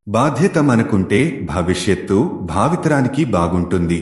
బాధ్యత మనకుంటే భవిష్యత్తు భావితరానికి బాగుంటుంది.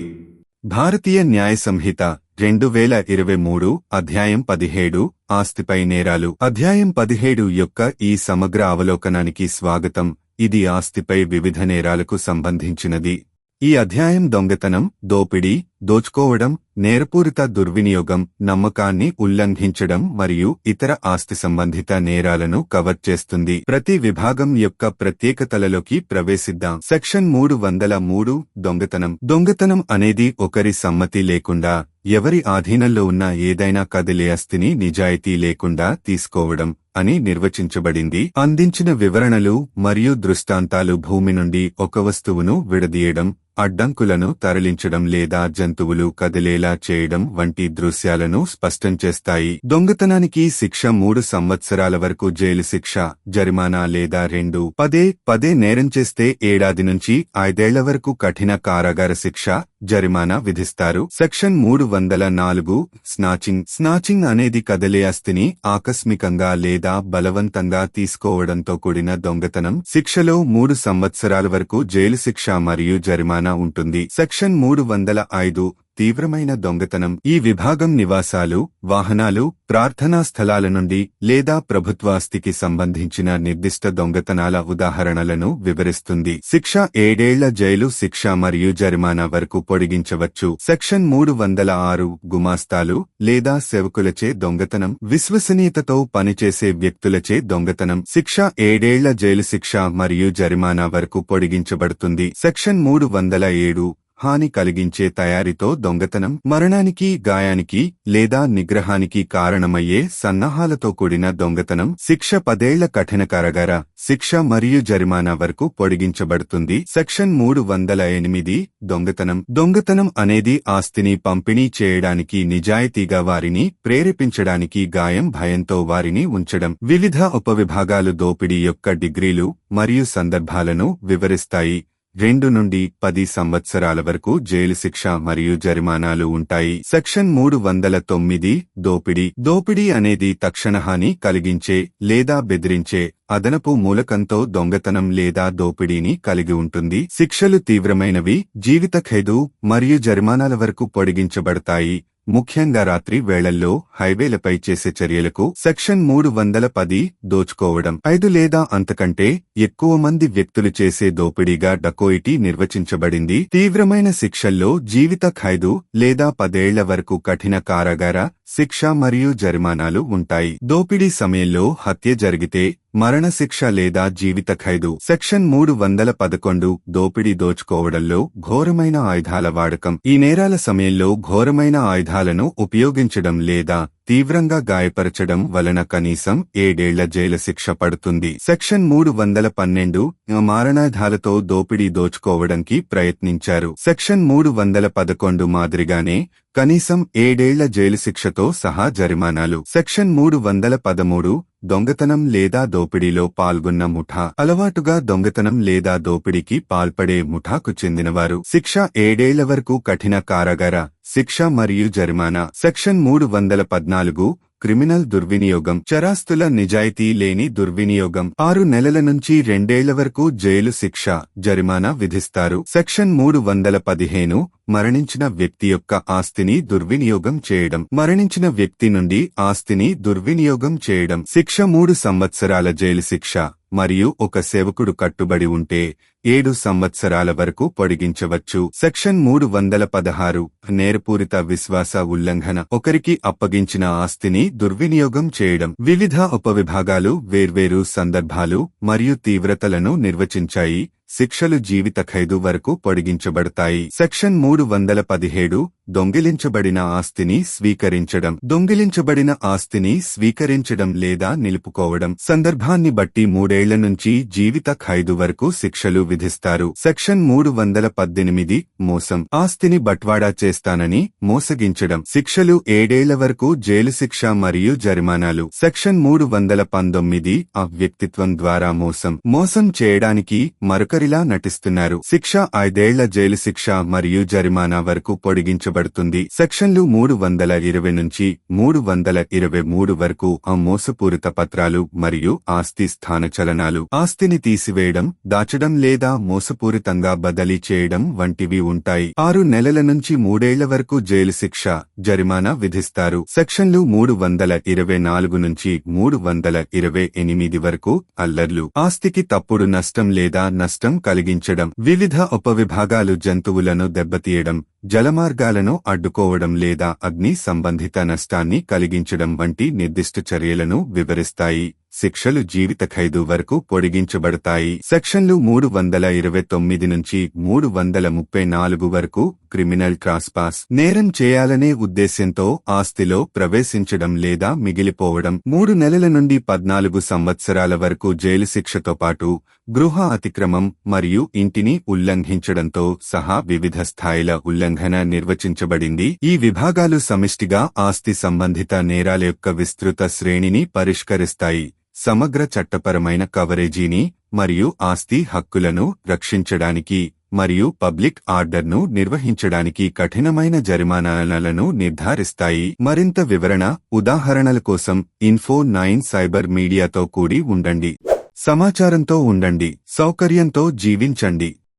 భారతీయ న్యాయ సంహిత 2023 అధ్యాయం 17 ఆస్తిపై నేరాలు. అధ్యాయం 17 యొక్క ఈ సమగ్ర అవలోకనానికి స్వాగతం. ఇది ఆస్తిపై వివిధ నేరాలకు సంబంధించినది. ఈ అధ్యాయం దొంగతనం, దోపిడీ, దోచుకోవడం, నేరపూరిత దుర్వినియోగం, నమ్మకాన్ని ఉల్లంఘించడం మరియు ఇతర ఆస్తి సంబంధిత నేరాలను కవర్ చేస్తుంది. ప్రతి విభాగం యొక్క ప్రత్యేకతలలోకి ప్రవేశిద్దాం. సెక్షన్ 303 దొంగతనం. దొంగతనం అనేది ఒకరి సమ్మతి లేకుండా ఎవరి ఆధీనంలో ఉన్న ఏదైనా కదిలే ఆస్తిని నిజాయితీ లేకుండా తీసుకోవడం అని నిర్వచించబడింది. అందించిన వివరణలు మరియు దృష్టాంతాలు భూమి నుండి ఒక వస్తువును విడదీయడం, అడ్డంకులను తరలించడం లేదా జంతువులు కదిలేలా చేయడం వంటి దృశ్యాలను స్పష్టం చేస్తాయి. దొంగతనానికి శిక్ష 3 సంవత్సరాల వరకు జైలు శిక్ష, జరిమానా లేదా 2 పదే నేరం చేస్తే ఏడాది నుంచి 5 ఏళ్ల వరకు కఠిన కారాగార శిక్ష, జరిమానా విధిస్తారు. సెక్షన్ 304 స్నాచింగ్ అనేది కదిలే ఆస్తిని ఆకస్మికంగా లేదా బలవంతంగా తీసుకోవడంతో కూడిన దొంగతనం. శిక్షలో 3 సంవత్సరాల వరకు జైలు శిక్ష మరియు జరిమానా ఉంటుంది. సెక్షన్ 305 తీవ్రమైన దొంగతనం. ఈ విభాగం నివాసాలు, వాహనాలు, ప్రార్థనా స్థలాల నుండి లేదా ప్రభుత్వాస్తికి సంబంధించిన నిర్దిష్ట దొంగతనాల ఉదాహరణలను వివరిస్తుంది. శిక్ష 7 ఏళ్ల జైలు శిక్ష మరియు జరిమానా వరకు పొడిగించవచ్చు. సెక్షన్ 306 గుమాస్తాలు లేదా సేవకులచే దొంగతనం. విశ్వసనీయతతో పనిచేసే వ్యక్తులచే దొంగతనం. శిక్ష 7 ఏళ్ల జైలు శిక్ష మరియు జరిమానా వరకు పొడిగించబడుతుంది. సెక్షన్ 307 హాని కలిగించే తయారీతో దొంగతనం. మరణానికి, గాయానికి లేదా నిగ్రహానికి కారణమయ్యే సన్నాహాలతో కూడిన దొంగతనం. శిక్ష 10 ఏళ్ల కఠిన కారాగార శిక్ష మరియు జరిమానా వరకు పొడిగించబడుతుంది. సెక్షన్ 308 దొంగతనం అనేది ఆస్తిని పంపిణీ చేయడానికి నిజాయితీగా వారిని ప్రేరేపించడానికి భయంతో వారిని ఉంచడం. వివిధ ఉపవిభాగాలు దోపిడీ యొక్క డిగ్రీలు మరియు సందర్భాలను వివరిస్తాయి. 2 నుండి 10 సంవత్సరాల వరకు జైలు శిక్ష మరియు జరిమానాలు ఉంటాయి. సెక్షన్ 309 దోపిడీ అనేది తక్షణ హాని కలిగించే లేదా బెదిరించే అదనపు మూలకంతో దొంగతనం లేదా దోపిడీని కలిగి ఉంటుంది. శిక్షలు తీవ్రమైనవి, జీవిత ఖైదు మరియు జరిమానాల వరకు పొడిగించబడతాయి, ముఖ్యంగా రాత్రి వేళల్లో హైవేలపై చేసే చర్యలకు. సెక్షన్ 310 దోచుకోవడం. 5 లేదా అంతకంటే ఎక్కువ మంది వ్యక్తులు చేసే దోపిడీగా డకోయిటీ నిర్వచించబడింది. తీవ్రమైన శిక్షల్లో జీవిత ఖైదు లేదా 10 ఏళ్ల వరకు కఠిన కారాగార శిక్ష మరియు జరిమానాలు ఉంటాయి. దోపిడీ సమయంలో హత్య జరిగితే మరణశిక్ష లేదా జీవిత ఖైదు. సెక్షన్ 311 దోచుకోవడంలో ఘోరమైన ఆయుధాల వాడకం. ఈ నేరాల సమయంలో ఘోరమైన ఆయుధాలను ఉపయోగించడం లేదా తీవ్రంగా గాయపరచడం వలన కనీసం 7 ఏళ్ల జైలు శిక్ష పడుతుంది. సెక్షన్ 312 మారణాయుధాలతో దోచుకోవడానికి ప్రయత్నించారు. సెక్షన్ 311 మాదిరిగానే కనీసం 7 ఏళ్ల జైలు శిక్షతో సహా జరిమానాలు. సెక్షన్ 313 దొంగతనం లేదా దోపిడీలో పాల్గొన్న ముఠా. అలవాటుగా దొంగతనం లేదా దోపిడీకి పాల్పడే ముఠాకు చెందినవారు. శిక్ష 7 ఏళ్ల వరకు కఠిన కారాగార శిక్ష మరియు జరిమానా. సెక్షన్ 314 క్రిమినల్ దుర్వినియోగం. చరాస్తుల నిజాయితీ లేని దుర్వినియోగం. 6 నెలల నుంచి 2 ఏళ్ల వరకు జైలు శిక్ష, జరిమానా విధిస్తారు. సెక్షన్ 315 మరణించిన వ్యక్తి యొక్క ఆస్తిని దుర్వినియోగం చేయడం. మరణించిన వ్యక్తి నుండి ఆస్తిని దుర్వినియోగం చేయడం. శిక్ష 3 సంవత్సరాల జైలు శిక్ష మరియు ఒక సేవకుడు కట్టుబడి ఉంటే 7 సంవత్సరాల వరకు పొడిగించవచ్చు. సెక్షన్ 316 నేరపూరిత విశ్వాస ఉల్లంఘన. ఒకరికి అప్పగించిన ఆస్తిని దుర్వినియోగం చేయడం. వివిధ ఉపవిభాగాలు వేర్వేరు సందర్భాలు మరియు తీవ్రతలను నిర్వచించాయి. శిక్షలు జీవిత ఖైదు వరకు పొడిగించబడతాయి. సెక్షన్ 317 దొంగిలించబడిన ఆస్తిని స్వీకరించడం. దొంగిలించబడిన ఆస్తిని స్వీకరించడం లేదా నిలుపుకోవడం సందర్భాన్ని బట్టి 3 ఏళ్ల నుంచి జీవిత ఖైదు వరకు శిక్షలు విధిస్తారు. సెక్షన్ 318 మోసం. ఆస్తిని బట్వాడా చేస్తానని మోసగించడం. శిక్షలు 7 ఏళ్ల వరకు జైలు శిక్ష మరియు జరిమానాలు. సెక్షన్ 319 వ్యక్తిత్వం ద్వారా మోసం చేయడానికి మరొకరిలా నటిస్తున్నారు. శిక్ష 5 ఏళ్ల జైలు శిక్ష మరియు జరిమానా వరకు పొడిగించబడుతుంది. విధించబడుతుంది. సెక్షన్లు 320 నుంచి 323 వరకు మోసపూరిత పత్రాలు మరియు ఆస్తి స్థానచలనాలు, ఆస్తిని తీసివేయడం, దాచడం లేదా మోసపూరితంగా బదిలీ చేయడం వంటివి ఉంటాయి. 6 నెలల నుంచి 3 ఏళ్ల వరకు జైలు శిక్ష, జరిమానా విధిస్తారు. సెక్షన్లు 324 నుంచి 328 వరకు అల్లర్లు, ఆస్తికి తప్పుడు నష్టం లేదా నష్టం కలిగించడం, వివిధ ఉపవిభాగాలు జంతువులను దెబ్బతీయడం, జలమార్గాలను అడ్డుకోవడం లేదా అగ్ని సంబంధిత నష్టాన్ని కలిగించడం వంటి నిర్దిష్ట చర్యలను వివరిస్తాయి. శిక్షలు జీవిత ఖైదు వరకు పొడిగించబడతాయి. సెక్షన్లు 329 నుంచి 334 వరకు క్రిమినల్ ట్రాస్పాస్, నేరం చేయాలనే ఉద్దేశ్యంతో ఆస్తిలో ప్రవేశించడం లేదా మిగిలిపోవడం. 3 నెలల నుండి 14 సంవత్సరాల వరకు జైలు శిక్షతో పాటు గృహ అతిక్రమం మరియు ఇంటిని ఉల్లంఘించడంతో సహా వివిధ స్థాయిల ఉల్లంఘన నిర్వచించబడింది. ఈ విభాగాలు సమిష్టిగా ఆస్తి సంబంధిత నేరాల యొక్క విస్తృత శ్రేణిని పరిష్కరిస్తాయి, సమగ్ర చట్టపరమైన కవరేజీని మరియు ఆస్తి హక్కులను రక్షించడానికి మరియు పబ్లిక్ ఆర్డర్ను నిర్వహించడానికి కఠినమైన జరిమానాలను నిర్ధారిస్తాయి. మరింత వివరణ, ఉదాహరణల కోసం info9 సైబర్ మీడియాతో కూడి ఉండండి. సమాచారంతో ఉండండి, సౌకర్యంతో జీవించండి.